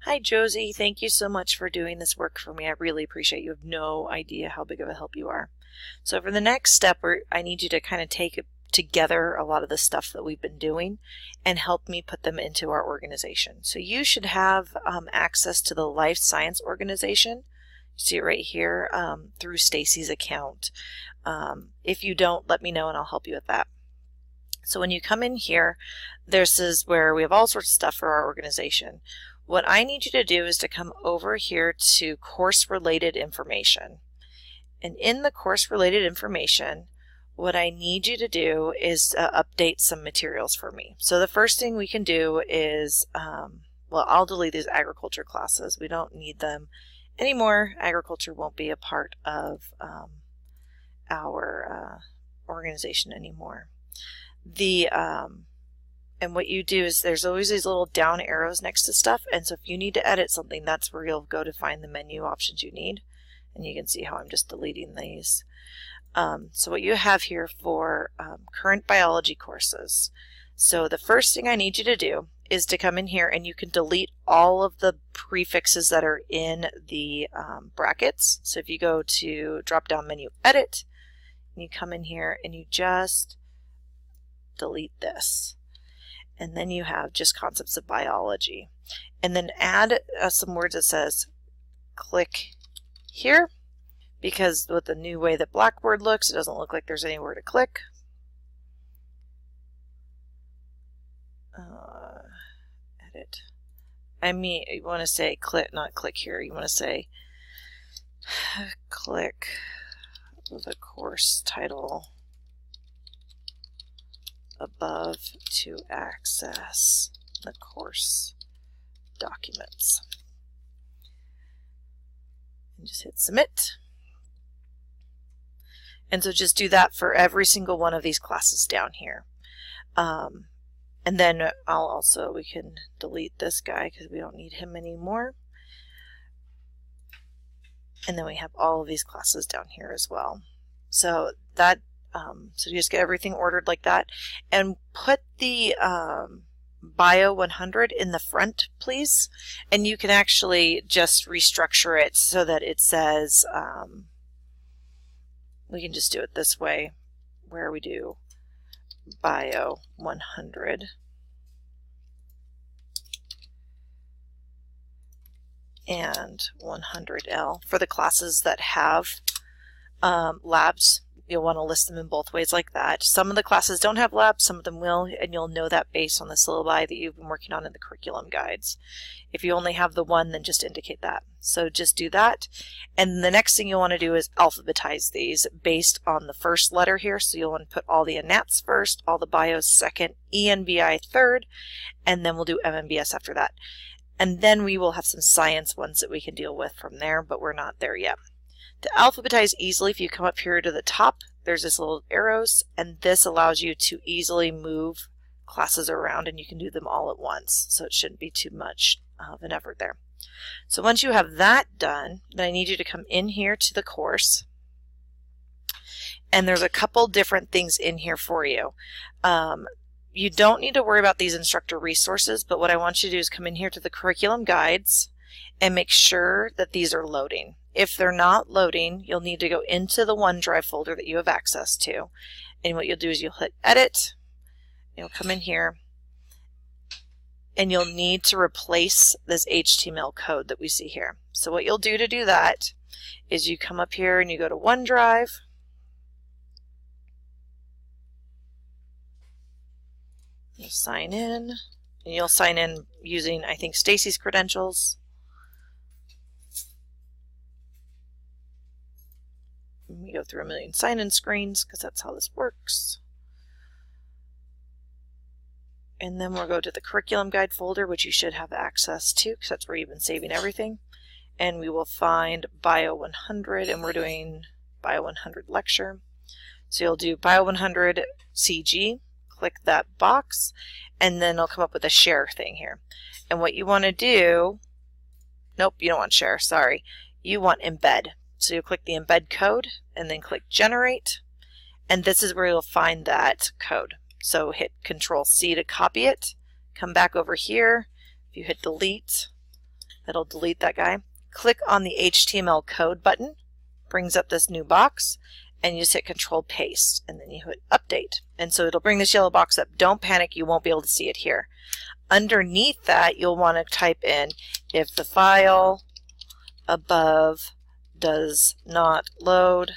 Hi Josie, thank you so much for doing this work for me. I really appreciate it. You have no idea how big of a help you are. So for the next step, I need you to kind of take together a lot of the stuff that we've been doing and help me put them into our organization. So you should have access to the Life Science Organization. You see it right here through Stacy's account. If you don't, let me know and I'll help you with that. So when you come in here, this is where we have all sorts of stuff for our organization. What I need you to do is to come over here to course-related information. And in the course-related information, what I need you to do is update some materials for me. So the first thing we can do is, well, I'll delete these agriculture classes. We don't need them anymore. Agriculture won't be a part of our organization anymore. And what you do is there's always these little down arrows next to stuff, and so if you need to edit something, that's where you'll go to find the menu options you need. And you can see how I'm just deleting these. So what you have here for current biology courses. So the first thing I need you to do is to come in here and you can delete all of the prefixes that are in the brackets. So if you go to drop down menu edit, and you come in here and you just delete this. And then you have just concepts of biology. And then add some words that says click here, because with the new way that Blackboard looks, it doesn't look like there's anywhere to click. Edit. I mean, you want to say click, not click here. You want to say click the course title above to access the course documents. And just hit submit. And so just do that for every single one of these classes down here. And then we can delete this guy because we don't need him anymore. And then we have all of these classes down here as well. So that so you just get everything ordered like that, and put the Bio 100 in the front, please. And you can actually just restructure it so that it says, we can just do it this way, where we do Bio 100. And 100L for the classes that have labs. You'll want to list them in both ways like that. Some of the classes don't have labs, some of them will, and you'll know that based on the syllabi that you've been working on in the curriculum guides. If you only have the one, then just indicate that. So just do that. And the next thing you'll want to do is alphabetize these based on the first letter here. So you'll want to put all the ANATs first, all the bios second, ENBI third, and then we'll do MMBS after that. And then we will have some science ones that we can deal with from there, but we're not there yet. To alphabetize easily, if you come up here to the top, there's this little arrows, and this allows you to easily move classes around, and you can do them all at once. So it shouldn't be too much of an effort there. So once you have that done, then I need you to come in here to the course. And there's a couple different things in here for you. You don't need to worry about these instructor resources, but what I want you to do is come in here to the curriculum guides and make sure that these are loading. If they're not loading, you'll need to go into the OneDrive folder that you have access to. And what you'll do is you'll hit edit, you'll come in here, and you'll need to replace this HTML code that we see here. So what you'll do to do that is you come up here and you go to OneDrive. You sign in, and you'll sign in using, I think, Stacy's credentials. We go through a million sign-in screens because that's how this works. And then we'll go to the curriculum guide folder, which you should have access to because that's where you've been saving everything. And we will find Bio 100, and we're doing Bio 100 lecture. So you'll do Bio 100 CG, click that box, and then it'll come up with a share thing here. And what you want to do, nope, you don't want share, sorry. You want embed. So you'll click the embed code and then click generate, and this is where you'll find that code. So hit Control C to copy it, come back over here, if you hit delete, That'll delete that guy. Click on the HTML code button, brings up this new box, and you just hit Control Paste, and then you hit Update. And so it'll bring this yellow box up. Don't panic, you won't be able to see it here. Underneath that, you'll want to type in, if the file above does not load,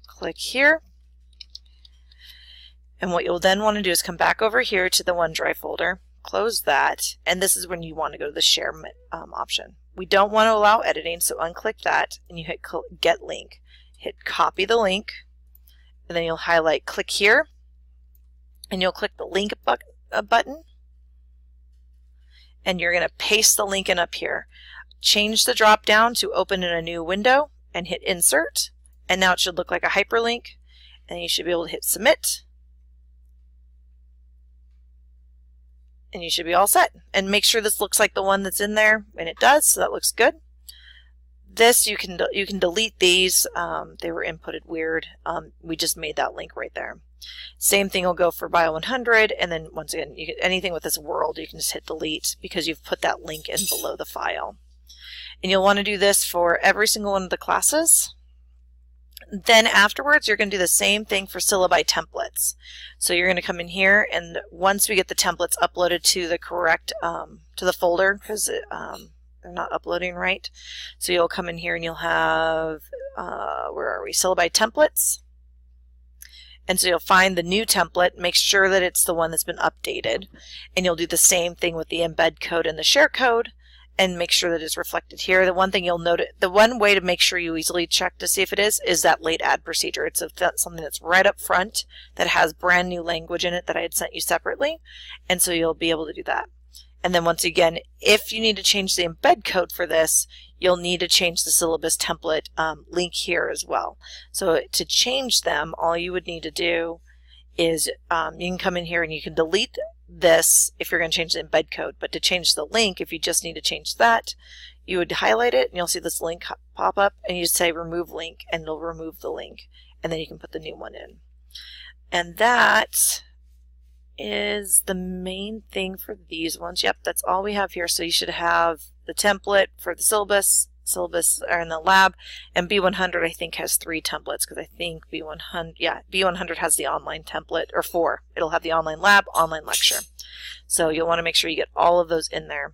click here. And what you'll then want to do is come back over here to the OneDrive folder, close that, and this is when you want to go to the Share option. We don't want to allow editing, so unclick that, and you hit Get Link. Hit Copy the link, and then you'll highlight Click Here, and you'll click the Link button, and you're going to paste the link in up here. Change the drop down to open in a new window, and hit Insert, and now it should look like a hyperlink, and you should be able to hit Submit, and you should be all set. And make sure this looks like the one that's in there, and it does, so that looks good. This, you can delete these. They were inputted weird. We just made that link right there. Same thing will go for Bio 100, and then once again, anything with this world, you can just hit delete because you've put that link in below the file. And you'll want to do this for every single one of the classes. Then afterwards, you're going to do the same thing for syllabi templates. So you're going to come in here, and once we get the templates uploaded to the correct, to the folder, because they're not uploading right. So you'll come in here and you'll have, where are we? Syllabi templates. And so you'll find the new template, make sure that it's the one that's been updated. And you'll do the same thing with the embed code and the share code, and make sure that it's reflected here. The one thing you'll note, the one way to make sure you easily check to see if it is that late add procedure. It's something that's right up front that has brand new language in it that I had sent you separately. And so you'll be able to do that. And then once again, if you need to change the embed code for this, you'll need to change the syllabus template link here as well. So to change them, all you would need to do is you can come in here and you can delete this if you're going to change the embed code. But to change the link, if you just need to change that, you would highlight it and you'll see this link pop up, and you say remove link, and it'll remove the link, and then you can put the new one in. And that is the main thing for these ones. Yep, that's all we have here. So you should have the template for the syllabus are in the lab, and B100 I think has 3 templates, because I think B100 has the online template, or 4. It'll have the online lab, online lecture. So you'll want to make sure you get all of those in there.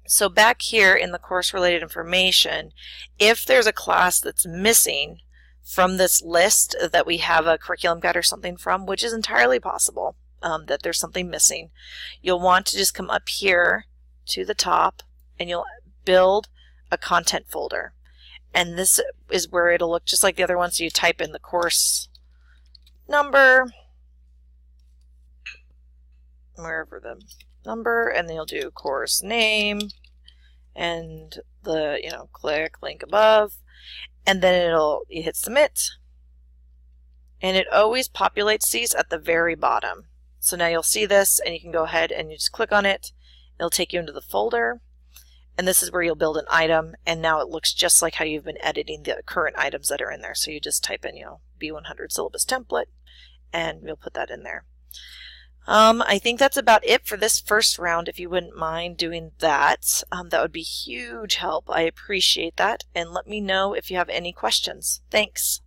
So back here in the course related information, if there's a class that's missing from this list that we have a curriculum guide or something from, which is entirely possible, that there's something missing, you'll want to just come up here to the top and you'll build a content folder. And this is where it'll look just like the other one. So you type in the course number, wherever the number, and then you'll do course name and the, click link above, and then you hit submit, and it always populates these at the very bottom. So now you'll see this, and you can go ahead and you just click on it. It'll take you into the folder, and this is where you'll build an item, and now it looks just like how you've been editing the current items that are in there. So you just type in, B100 syllabus template, and you'll put that in there. I think that's about it for this first round. If you wouldn't mind doing that, that would be huge help. I appreciate that, and let me know if you have any questions. Thanks.